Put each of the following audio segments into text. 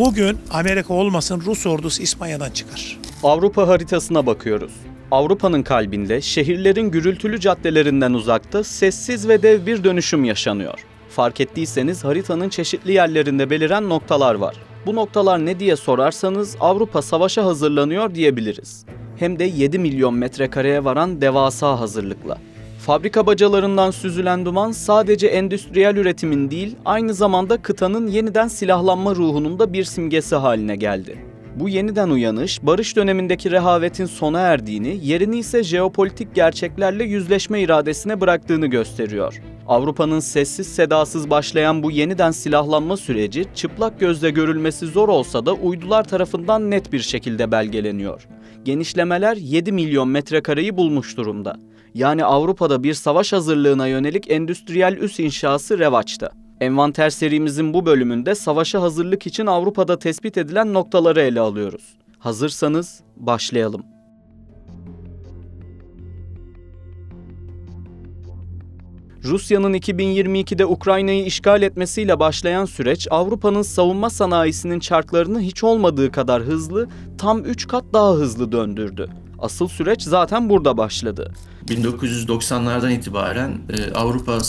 Bugün Amerika olmasın Rus ordusu İspanya'dan çıkar. Avrupa haritasına bakıyoruz. Avrupa'nın kalbinde, şehirlerin gürültülü caddelerinden uzakta sessiz ve dev bir dönüşüm yaşanıyor. Fark ettiyseniz haritanın çeşitli yerlerinde beliren noktalar var. Bu noktalar ne diye sorarsanız Avrupa savaşa hazırlanıyor diyebiliriz. Hem de 7 milyon metrekareye varan devasa hazırlıkla. Fabrika bacalarından süzülen duman sadece endüstriyel üretimin değil, aynı zamanda kıtanın yeniden silahlanma ruhunun da bir simgesi haline geldi. Bu yeniden uyanış, barış dönemindeki rehavetin sona erdiğini, yerini ise jeopolitik gerçeklerle yüzleşme iradesine bıraktığını gösteriyor. Avrupa'nın sessiz sedasız başlayan bu yeniden silahlanma süreci, çıplak gözle görülmesi zor olsa da uydular tarafından net bir şekilde belgeleniyor. Genişlemeler 7 milyon metrekareyi bulmuş durumda. Yani Avrupa'da bir savaş hazırlığına yönelik endüstriyel üs inşası revaçta. Envanter serimizin bu bölümünde savaşa hazırlık için Avrupa'da tespit edilen noktaları ele alıyoruz. Hazırsanız başlayalım. Rusya'nın 2022'de Ukrayna'yı işgal etmesiyle başlayan süreç, Avrupa'nın savunma sanayisinin çarklarını hiç olmadığı kadar hızlı, tam 3 kat daha hızlı döndürdü. Asıl süreç zaten burada başladı. 1990'lardan itibaren Avrupa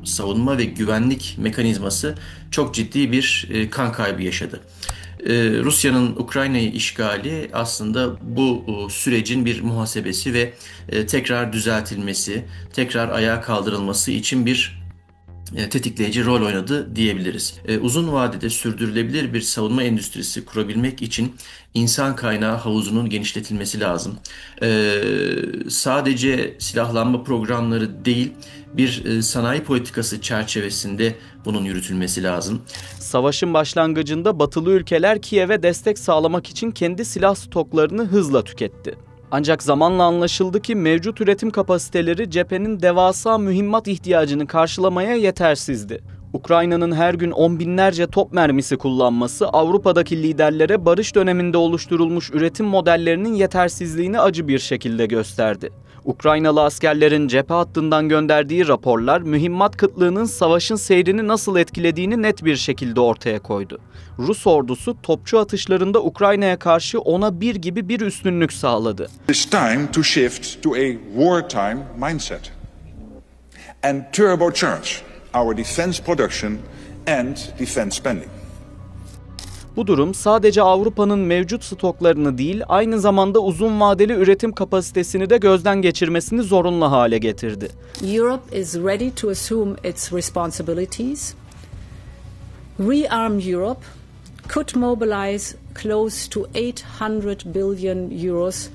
savunma ve güvenlik mekanizması çok ciddi bir kan kaybı yaşadı. Rusya'nın Ukrayna'yı işgali aslında bu sürecin bir muhasebesi ve tekrar düzeltilmesi, tekrar ayağa kaldırılması için bir tetikleyici rol oynadı diyebiliriz. Uzun vadede sürdürülebilir bir savunma endüstrisi kurabilmek için insan kaynağı havuzunun genişletilmesi lazım. Sadece silahlanma programları değil, bir sanayi politikası çerçevesinde bunun yürütülmesi lazım. Savaşın başlangıcında batılı ülkeler Kiev'e destek sağlamak için kendi silah stoklarını hızla tüketti. Ancak zamanla anlaşıldı ki mevcut üretim kapasiteleri cephenin devasa mühimmat ihtiyacını karşılamaya yetersizdi. Ukrayna'nın her gün on binlerce top mermisi kullanması Avrupa'daki liderlere barış döneminde oluşturulmuş üretim modellerinin yetersizliğini acı bir şekilde gösterdi. Ukraynalı askerlerin cephe hattından gönderdiği raporlar mühimmat kıtlığının savaşın seyrini nasıl etkilediğini net bir şekilde ortaya koydu. Rus ordusu topçu atışlarında Ukrayna'ya karşı 10'a 1 gibi bir üstünlük sağladı. It's time to shift to a wartime mindset and turbocharge our defense production and defense spending. Bu durum sadece Avrupa'nın mevcut stoklarını değil, aynı zamanda uzun vadeli üretim kapasitesini de gözden geçirmesini zorunlu hale getirdi. Europe is ready to assume its responsibilities. Rearm Europe could mobilize close to 800 billion euros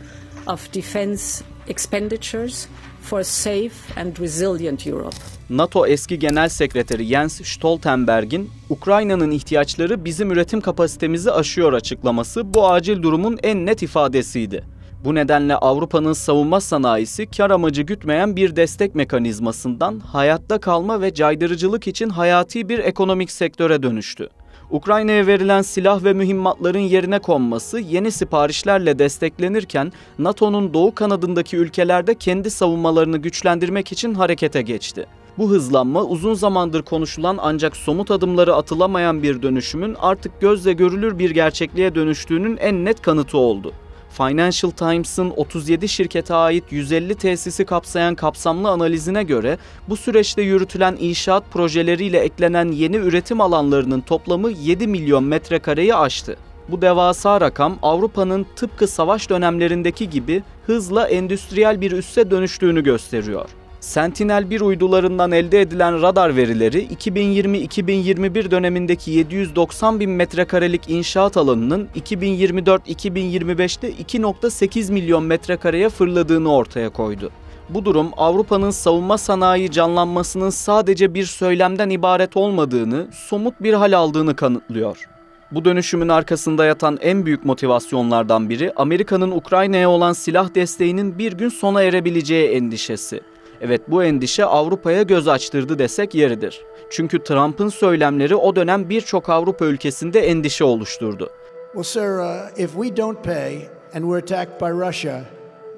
of defense expenditures for a safe and resilient Europe. NATO eski Genel Sekreteri Jens Stoltenberg'in Ukrayna'nın ihtiyaçları bizim üretim kapasitemizi aşıyor açıklaması bu acil durumun en net ifadesiydi. Bu nedenle Avrupa'nın savunma sanayisi kar amacı gütmeyen bir destek mekanizmasından hayatta kalma ve caydırıcılık için hayati bir ekonomik sektöre dönüştü. Ukrayna'ya verilen silah ve mühimmatların yerine konması yeni siparişlerle desteklenirken NATO'nun doğu kanadındaki ülkelerde kendi savunmalarını güçlendirmek için harekete geçti. Bu hızlanma uzun zamandır konuşulan ancak somut adımları atılamayan bir dönüşümün artık gözle görülür bir gerçekliğe dönüştüğünün en net kanıtı oldu. Financial Times'ın 37 şirkete ait 150 tesisi kapsayan kapsamlı analizine göre bu süreçte yürütülen inşaat projeleriyle eklenen yeni üretim alanlarının toplamı 7 milyon metrekareyi aştı. Bu devasa rakam Avrupa'nın tıpkı savaş dönemlerindeki gibi hızla endüstriyel bir üsse dönüştüğünü gösteriyor. Sentinel-1 uydularından elde edilen radar verileri 2020-2021 dönemindeki 790 bin metrekarelik inşaat alanının 2024-2025'te 2,8 milyon metrekareye fırladığını ortaya koydu. Bu durum Avrupa'nın savunma sanayi canlanmasının sadece bir söylemden ibaret olmadığını, somut bir hal aldığını kanıtlıyor. Bu dönüşümün arkasında yatan en büyük motivasyonlardan biri Amerika'nın Ukrayna'ya olan silah desteğinin bir gün sona erebileceği endişesi. Evet, bu endişe Avrupa'ya göz açtırdı desek yeridir. Çünkü Trump'ın söylemleri o dönem birçok Avrupa ülkesinde endişe oluşturdu. Well, sir, if we don't pay and we're attacked by Russia,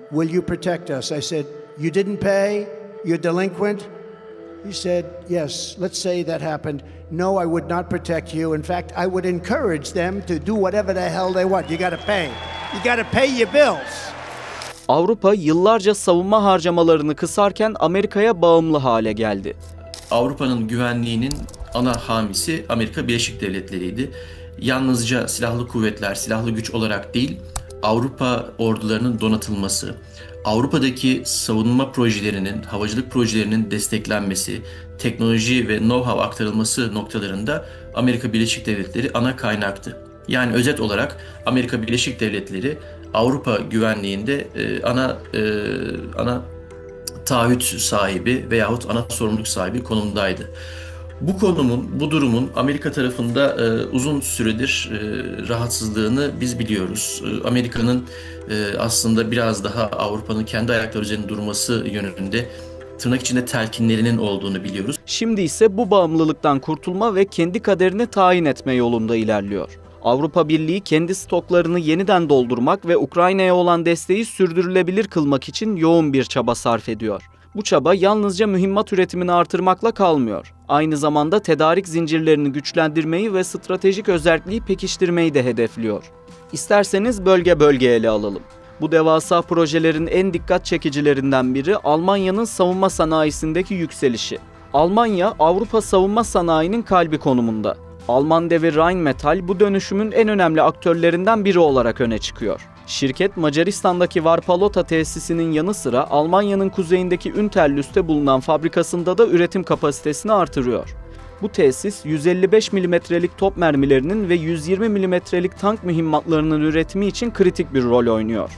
will you protect us? I said, you didn't pay, you're delinquent, He said, yes, let's say that happened. No, I would not protect you. In fact, I would encourage them to do whatever the hell they want. You got to pay. You got to pay your bills. Avrupa yıllarca savunma harcamalarını kısarken Amerika'ya bağımlı hale geldi. Avrupa'nın güvenliğinin ana hamisi Amerika Birleşik Devletleri'ydi. Yalnızca silahlı kuvvetler, silahlı güç olarak değil, Avrupa ordularının donatılması, Avrupa'daki savunma projelerinin, havacılık projelerinin desteklenmesi, teknoloji ve know-how aktarılması noktalarında Amerika Birleşik Devletleri ana kaynaktı. Yani özet olarak Amerika Birleşik Devletleri Avrupa güvenliğinde ana taahhüt sahibi veyahut ana sorumluluk sahibi konumdaydı. Bu durumun Amerika tarafında uzun süredir rahatsızlığını biz biliyoruz. Amerika'nın aslında biraz daha Avrupa'nın kendi ayakları üzerinde durması yönünde tırnak içinde telkinlerinin olduğunu biliyoruz. Şimdi ise bu bağımlılıktan kurtulma ve kendi kaderini tayin etme yolunda ilerliyor. Avrupa Birliği kendi stoklarını yeniden doldurmak ve Ukrayna'ya olan desteği sürdürülebilir kılmak için yoğun bir çaba sarf ediyor. Bu çaba yalnızca mühimmat üretimini artırmakla kalmıyor. Aynı zamanda tedarik zincirlerini güçlendirmeyi ve stratejik özelliği pekiştirmeyi de hedefliyor. İsterseniz bölge bölge ele alalım. Bu devasa projelerin en dikkat çekicilerinden biri Almanya'nın savunma sanayisindeki yükselişi. Almanya, Avrupa savunma sanayinin kalbi konumunda. Alman devi Rheinmetall bu dönüşümün en önemli aktörlerinden biri olarak öne çıkıyor. Şirket Macaristan'daki Varpalota tesisinin yanı sıra Almanya'nın kuzeyindeki Unterlüs'te bulunan fabrikasında da üretim kapasitesini artırıyor. Bu tesis 155 milimetrelik top mermilerinin ve 120 milimetrelik tank mühimmatlarının üretimi için kritik bir rol oynuyor.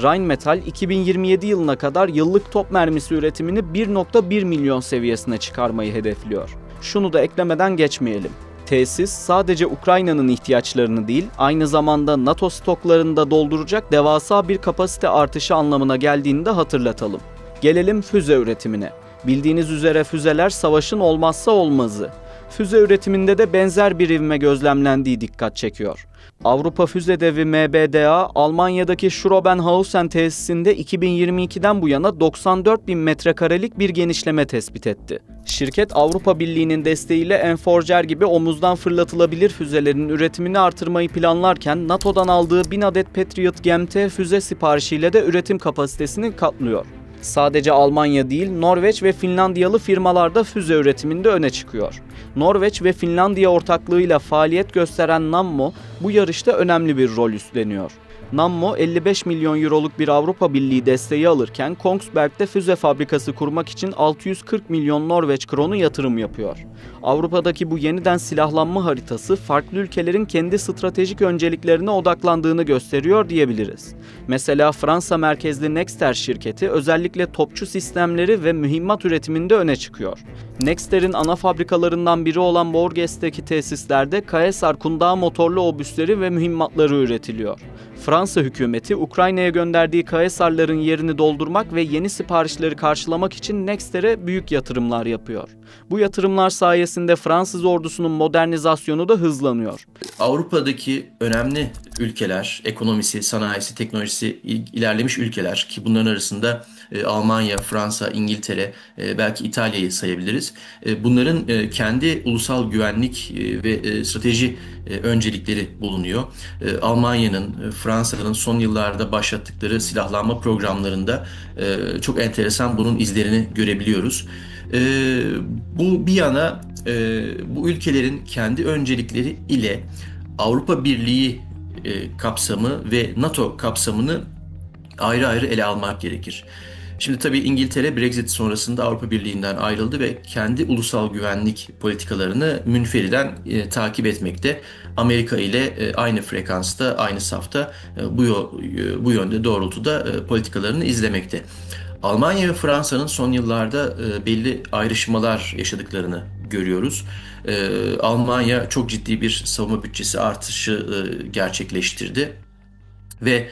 Rheinmetall 2027 yılına kadar yıllık top mermisi üretimini 1,1 milyon seviyesine çıkarmayı hedefliyor. Şunu da eklemeden geçmeyelim. Tesis sadece Ukrayna'nın ihtiyaçlarını değil, aynı zamanda NATO stoklarını da dolduracak devasa bir kapasite artışı anlamına geldiğini de hatırlatalım. Gelelim füze üretimine. Bildiğiniz üzere füzeler savaşın olmazsa olmazı. Füze üretiminde de benzer bir ivme gözlemlendiği dikkat çekiyor. Avrupa Füze Devi MBDA, Almanya'daki Schrobenhausen tesisinde 2022'den bu yana 94 bin metrekarelik bir genişleme tespit etti. Şirket, Avrupa Birliği'nin desteğiyle Enforcer gibi omuzdan fırlatılabilir füzelerin üretimini artırmayı planlarken NATO'dan aldığı 1000 adet Patriot GMT füze siparişiyle de üretim kapasitesini katlıyor. Sadece Almanya değil, Norveç ve Finlandiyalı firmalar da füze üretiminde öne çıkıyor. Norveç ve Finlandiya ortaklığıyla faaliyet gösteren Nammo bu yarışta önemli bir rol üstleniyor. Nammo 55 milyon euroluk bir Avrupa Birliği desteği alırken Kongsberg'de füze fabrikası kurmak için 640 milyon Norveç kronu yatırım yapıyor. Avrupa'daki bu yeniden silahlanma haritası farklı ülkelerin kendi stratejik önceliklerine odaklandığını gösteriyor diyebiliriz. Mesela Fransa merkezli Nexter şirketi özellikle topçu sistemleri ve mühimmat üretiminde öne çıkıyor. Nexter'in ana fabrikalarından biri olan Bourges'teki tesislerde Caesar kundağı motorlu obüsleri ve mühimmatları üretiliyor. Fransa hükümeti Ukrayna'ya gönderdiği Caesar'ların yerini doldurmak ve yeni siparişleri karşılamak için Nexter'e büyük yatırımlar yapıyor. Bu yatırımlar sayesinde Fransız ordusunun modernizasyonu da hızlanıyor. Avrupa'daki önemli ülkeler, ekonomisi, sanayisi, teknolojisi ilerlemiş ülkeler ki bunların arasında Almanya, Fransa, İngiltere, belki İtalya'yı sayabiliriz. Bunların kendi ulusal güvenlik ve strateji öncelikleri bulunuyor. Almanya'nın, Fransa'nın son yıllarda başlattıkları silahlanma programlarında çok enteresan bunun izlerini görebiliyoruz. Bu bir yana bu ülkelerin kendi öncelikleri ile Avrupa Birliği kapsamı ve NATO kapsamını ayrı ayrı ele almak gerekir. Şimdi tabii İngiltere Brexit sonrasında Avrupa Birliği'nden ayrıldı ve kendi ulusal güvenlik politikalarını münferiden takip etmekte. Amerika ile aynı frekansta, aynı safta bu yönde doğrultuda politikalarını izlemekte. Almanya ve Fransa'nın son yıllarda belli ayrışmalar yaşadıklarını görüyoruz. Almanya çok ciddi bir savunma bütçesi artışı gerçekleştirdi ve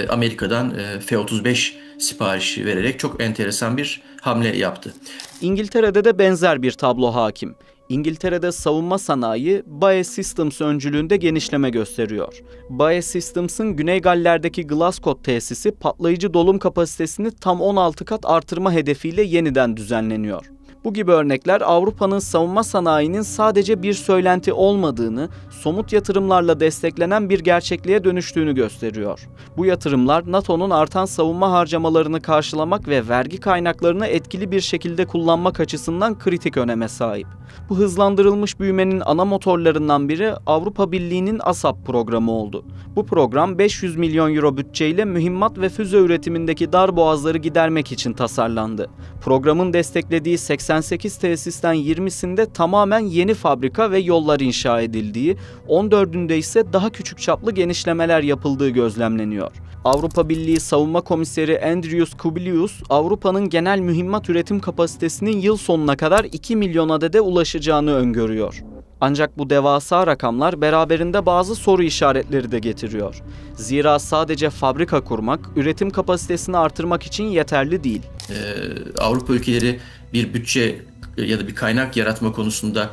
Amerika'dan F-35 siparişi vererek çok enteresan bir hamle yaptı. İngiltere'de de benzer bir tablo hakim. İngiltere'de savunma sanayi BAE Systems öncülüğünde genişleme gösteriyor. BAE Systems'ın Güney Galler'deki Glasgow tesisi patlayıcı dolum kapasitesini tam 16 kat artırma hedefiyle yeniden düzenleniyor. Bu gibi örnekler Avrupa'nın savunma sanayinin sadece bir söylenti olmadığını, somut yatırımlarla desteklenen bir gerçekliğe dönüştüğünü gösteriyor. Bu yatırımlar NATO'nun artan savunma harcamalarını karşılamak ve vergi kaynaklarını etkili bir şekilde kullanmak açısından kritik öneme sahip. Bu hızlandırılmış büyümenin ana motorlarından biri Avrupa Birliği'nin ASAP programı oldu. Bu program 500 milyon euro bütçeyle mühimmat ve füze üretimindeki darboğazları gidermek için tasarlandı. Programın desteklediği 88 tesisten 20'sinde tamamen yeni fabrika ve yollar inşa edildiği, 14'ünde ise daha küçük çaplı genişlemeler yapıldığı gözlemleniyor. Avrupa Birliği Savunma Komiseri Andrius Kubilius, Avrupa'nın genel mühimmat üretim kapasitesinin yıl sonuna kadar 2 milyon adede ulaşacağını öngörüyor. Ancak bu devasa rakamlar beraberinde bazı soru işaretleri de getiriyor. Zira sadece fabrika kurmak, üretim kapasitesini artırmak için yeterli değil. Avrupa ülkeleri bir bütçe ya da bir kaynak yaratma konusunda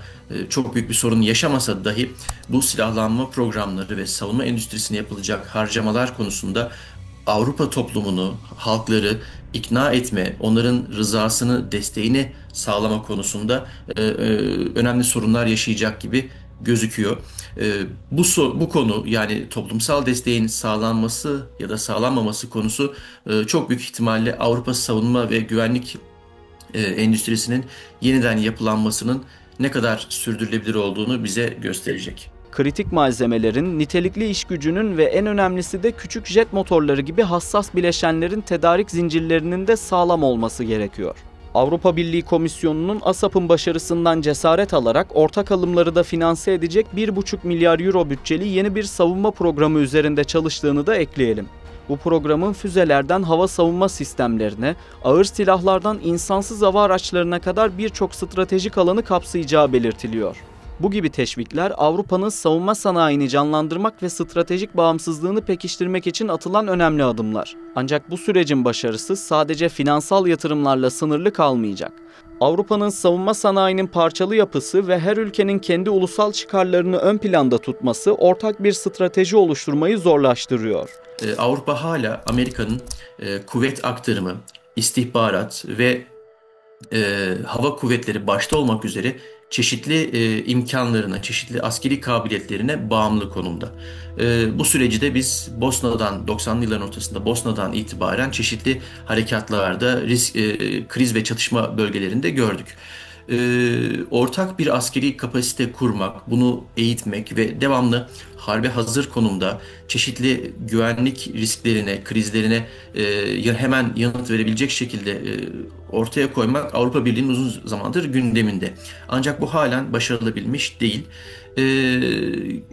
çok büyük bir sorun yaşamasa dahi bu silahlanma programları ve savunma endüstrisine yapılacak harcamalar konusunda Avrupa toplumunu, halkları ikna etme, onların rızasını, desteğini sağlama konusunda önemli sorunlar yaşayacak gibi gözüküyor. Bu konu, yani toplumsal desteğin sağlanması ya da sağlanmaması konusu çok büyük ihtimalle Avrupa savunma ve güvenlik endüstrisinin yeniden yapılanmasının ne kadar sürdürülebilir olduğunu bize gösterecek. Kritik malzemelerin, nitelikli iş gücünün ve en önemlisi de küçük jet motorları gibi hassas bileşenlerin tedarik zincirlerinin de sağlam olması gerekiyor. Avrupa Birliği Komisyonu'nun ASAP'ın başarısından cesaret alarak ortak alımları da finanse edecek 1,5 milyar euro bütçeli yeni bir savunma programı üzerinde çalıştığını da ekleyelim. Bu programın füzelerden hava savunma sistemlerine, ağır silahlardan insansız hava araçlarına kadar birçok stratejik alanı kapsayacağı belirtiliyor. Bu gibi teşvikler Avrupa'nın savunma sanayini canlandırmak ve stratejik bağımsızlığını pekiştirmek için atılan önemli adımlar. Ancak bu sürecin başarısı sadece finansal yatırımlarla sınırlı kalmayacak. Avrupa'nın savunma sanayinin parçalı yapısı ve her ülkenin kendi ulusal çıkarlarını ön planda tutması ortak bir strateji oluşturmayı zorlaştırıyor. Avrupa hala Amerika'nın kuvvet aktarımı, istihbarat ve hava kuvvetleri başta olmak üzere çeşitli imkanlarına, çeşitli askeri kabiliyetlerine bağımlı konumda. Bu süreci de biz Bosna'dan, 90'lı yılların ortasında Bosna'dan itibaren çeşitli harekatlarda, kriz ve çatışma bölgelerinde gördük. Ortak bir askeri kapasite kurmak, bunu eğitmek ve devamlı harbe hazır konumda çeşitli güvenlik risklerine, krizlerine hemen yanıt verebilecek şekilde ortaya koymak Avrupa Birliği'nin uzun zamandır gündeminde. Ancak bu halen başarılabilmiş değil.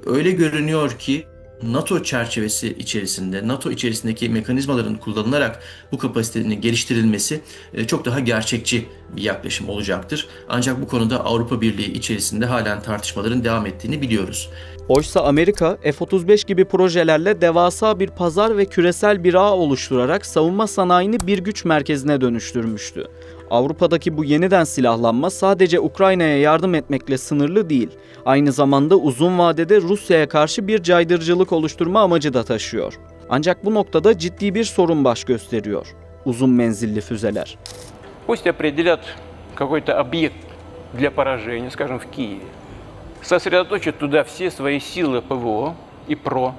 Öyle görünüyor ki NATO çerçevesi içerisinde, NATO içerisindeki mekanizmaların kullanılarak bu kapasitenin geliştirilmesi çok daha gerçekçi bir yaklaşım olacaktır. Ancak bu konuda Avrupa Birliği içerisinde halen tartışmaların devam ettiğini biliyoruz. Oysa Amerika, F-35 gibi projelerle devasa bir pazar ve küresel bir ağ oluşturarak savunma sanayini bir güç merkezine dönüştürmüştü. Avrupa'daki bu yeniden silahlanma sadece Ukrayna'ya yardım etmekle sınırlı değil, aynı zamanda uzun vadede Rusya'ya karşı bir caydırıcılık oluşturma amacı da taşıyor. Ancak bu noktada ciddi bir sorun baş gösteriyor: uzun menzilli füzeler. Пусть определят какой-то объект для поражения, скажем, в Киеве, сосредоточат туда все свои силы ПВО и ПРО,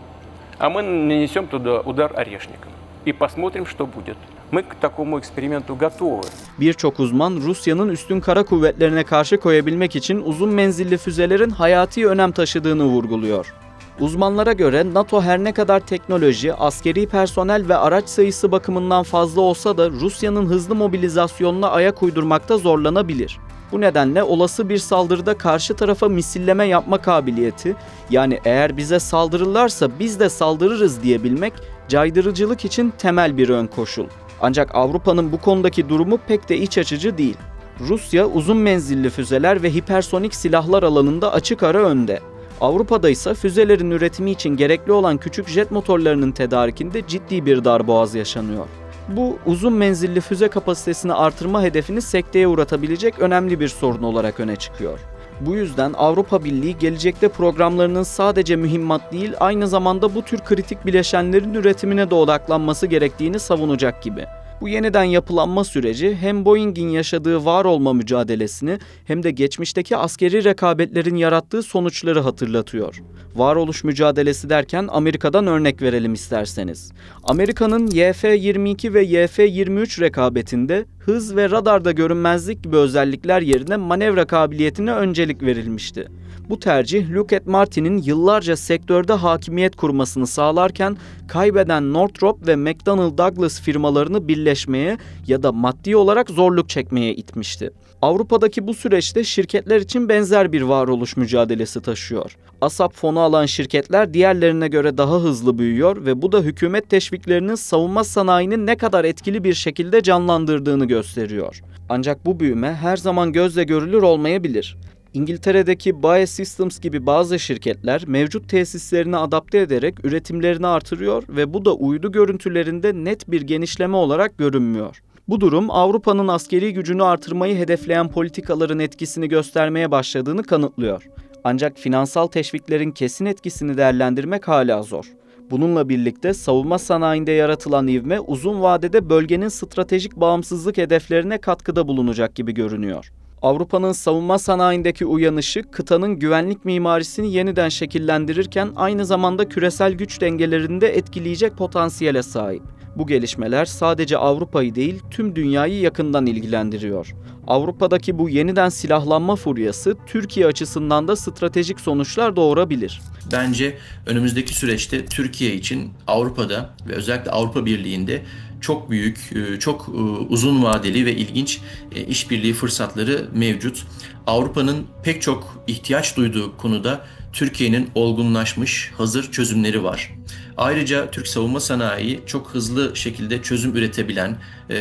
а мы нанесем туда удар орешником и посмотрим, что будет. Мы к такому эксперименту готовы. Birçok uzman Rusya'nın üstün kara kuvvetlerine karşı koyabilmek için uzun menzilli füzelerin hayati önem taşıdığını vurguluyor. Uzmanlara göre NATO her ne kadar teknoloji, askeri personel ve araç sayısı bakımından fazla olsa da Rusya'nın hızlı mobilizasyonuna ayak uydurmakta zorlanabilir. Bu nedenle olası bir saldırıda karşı tarafa misilleme yapma kabiliyeti, yani eğer bize saldırırlarsa biz de saldırırız diyebilmek, caydırıcılık için temel bir ön koşul. Ancak Avrupa'nın bu konudaki durumu pek de iç açıcı değil. Rusya uzun menzilli füzeler ve hipersonik silahlar alanında açık ara önde. Avrupa'da ise füzelerin üretimi için gerekli olan küçük jet motorlarının tedarikinde ciddi bir darboğaz yaşanıyor. Bu uzun menzilli füze kapasitesini artırma hedefini sekteye uğratabilecek önemli bir sorun olarak öne çıkıyor. Bu yüzden Avrupa Birliği gelecekte programlarının sadece mühimmat değil, aynı zamanda bu tür kritik bileşenlerin üretimine de odaklanması gerektiğini savunacak gibi. Bu yeniden yapılanma süreci hem Boeing'in yaşadığı var olma mücadelesini hem de geçmişteki askeri rekabetlerin yarattığı sonuçları hatırlatıyor. Varoluş mücadelesi derken Amerika'dan örnek verelim isterseniz. Amerika'nın YF-22 ve YF-23 rekabetinde hız ve radarda görünmezlik gibi özellikler yerine manevra kabiliyetine öncelik verilmişti. Bu tercih Lockheed Martin'in yıllarca sektörde hakimiyet kurmasını sağlarken kaybeden Northrop ve McDonnell Douglas firmalarını birleşmeye ya da maddi olarak zorluk çekmeye itmişti. Avrupa'daki bu süreçte şirketler için benzer bir varoluş mücadelesi taşıyor. ASAP fonu alan şirketler diğerlerine göre daha hızlı büyüyor ve bu da hükümet teşviklerinin savunma sanayini ne kadar etkili bir şekilde canlandırdığını gösteriyor. Ancak bu büyüme her zaman gözle görülür olmayabilir. İngiltere'deki BAE Systems gibi bazı şirketler mevcut tesislerini adapte ederek üretimlerini artırıyor ve bu da uydu görüntülerinde net bir genişleme olarak görünmüyor. Bu durum Avrupa'nın askeri gücünü artırmayı hedefleyen politikaların etkisini göstermeye başladığını kanıtlıyor. Ancak finansal teşviklerin kesin etkisini değerlendirmek hala zor. Bununla birlikte savunma sanayinde yaratılan ivme uzun vadede bölgenin stratejik bağımsızlık hedeflerine katkıda bulunacak gibi görünüyor. Avrupa'nın savunma sanayindeki uyanışı kıtanın güvenlik mimarisini yeniden şekillendirirken aynı zamanda küresel güç dengelerini de etkileyecek potansiyele sahip. Bu gelişmeler sadece Avrupa'yı değil tüm dünyayı yakından ilgilendiriyor. Avrupa'daki bu yeniden silahlanma furyası Türkiye açısından da stratejik sonuçlar doğurabilir. Bence önümüzdeki süreçte Türkiye için Avrupa'da ve özellikle Avrupa Birliği'nde çok büyük, çok uzun vadeli ve ilginç işbirliği fırsatları mevcut. Avrupa'nın pek çok ihtiyaç duyduğu konuda Türkiye'nin olgunlaşmış, hazır çözümleri var. Ayrıca Türk savunma sanayi çok hızlı şekilde çözüm üretebilen,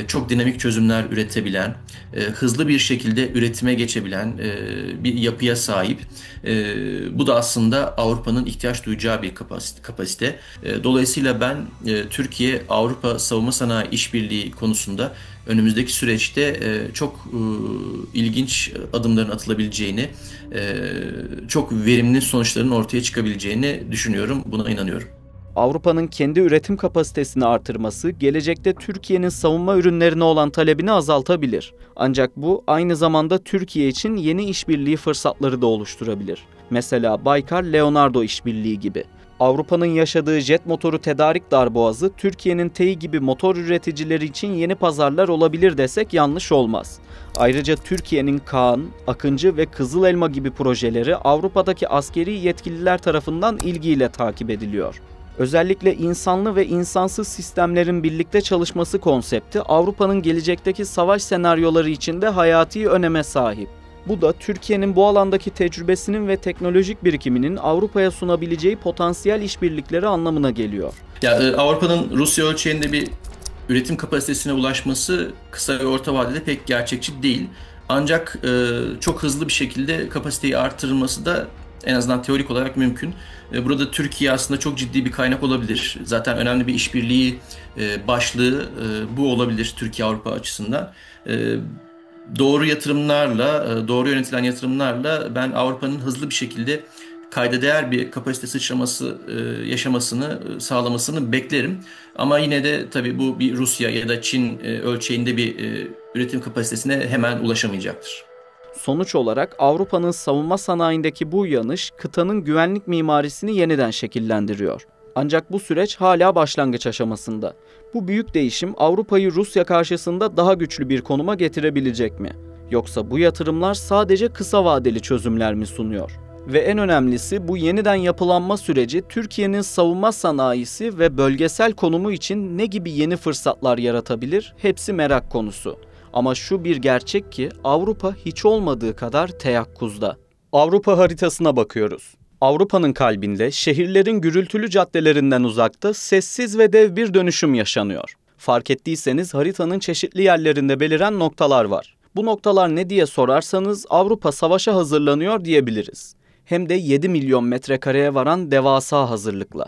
çok dinamik çözümler üretebilen, hızlı bir şekilde üretime geçebilen bir yapıya sahip. Bu da aslında Avrupa'nın ihtiyaç duyacağı bir kapasite. Dolayısıyla ben Türkiye-Avrupa savunma sanayi işbirliği konusunda önümüzdeki süreçte çok ilginç adımların atılabileceğini, çok verimli sonuçların ortaya çıkabileceğini düşünüyorum. Buna inanıyorum. Avrupa'nın kendi üretim kapasitesini artırması, gelecekte Türkiye'nin savunma ürünlerine olan talebini azaltabilir. Ancak bu aynı zamanda Türkiye için yeni işbirliği fırsatları da oluşturabilir. Mesela Baykar-Leonardo işbirliği gibi. Avrupa'nın yaşadığı jet motoru tedarik darboğazı, Türkiye'nin TEİ gibi motor üreticileri için yeni pazarlar olabilir desek yanlış olmaz. Ayrıca Türkiye'nin Kaan, Akıncı ve Kızıl Elma gibi projeleri Avrupa'daki askeri yetkililer tarafından ilgiyle takip ediliyor. Özellikle insanlı ve insansız sistemlerin birlikte çalışması konsepti Avrupa'nın gelecekteki savaş senaryoları içinde hayati öneme sahip. Bu da Türkiye'nin bu alandaki tecrübesinin ve teknolojik birikiminin Avrupa'ya sunabileceği potansiyel işbirlikleri anlamına geliyor. Avrupa'nın Rusya ölçeğinde bir üretim kapasitesine ulaşması kısa ve orta vadede pek gerçekçi değil. Ancak çok hızlı bir şekilde kapasiteyi artırılması da en azından teorik olarak mümkün. Burada Türkiye aslında çok ciddi bir kaynak olabilir. Zaten önemli bir işbirliği başlığı bu olabilir Türkiye-Avrupa açısından. Doğru yatırımlarla, doğru yönetilen yatırımlarla ben Avrupa'nın hızlı bir şekilde kayda değer bir kapasite sıçraması yaşamasını, sağlamasını beklerim. Ama yine de tabii bu bir Rusya ya da Çin ölçeğinde bir üretim kapasitesine hemen ulaşamayacaktır. Sonuç olarak Avrupa'nın savunma sanayindeki bu uyanış kıtanın güvenlik mimarisini yeniden şekillendiriyor. Ancak bu süreç hala başlangıç aşamasında. Bu büyük değişim Avrupa'yı Rusya karşısında daha güçlü bir konuma getirebilecek mi? Yoksa bu yatırımlar sadece kısa vadeli çözümler mi sunuyor? Ve en önemlisi bu yeniden yapılanma süreci Türkiye'nin savunma sanayisi ve bölgesel konumu için ne gibi yeni fırsatlar yaratabilir? Hepsi merak konusu. Ama şu bir gerçek ki Avrupa hiç olmadığı kadar teyakkuzda. Avrupa haritasına bakıyoruz. Avrupa'nın kalbinde, şehirlerin gürültülü caddelerinden uzakta sessiz ve dev bir dönüşüm yaşanıyor. Fark ettiyseniz haritanın çeşitli yerlerinde beliren noktalar var. Bu noktalar ne diye sorarsanız Avrupa savaşa hazırlanıyor diyebiliriz. Hem de 7 milyon metrekareye varan devasa hazırlıkla.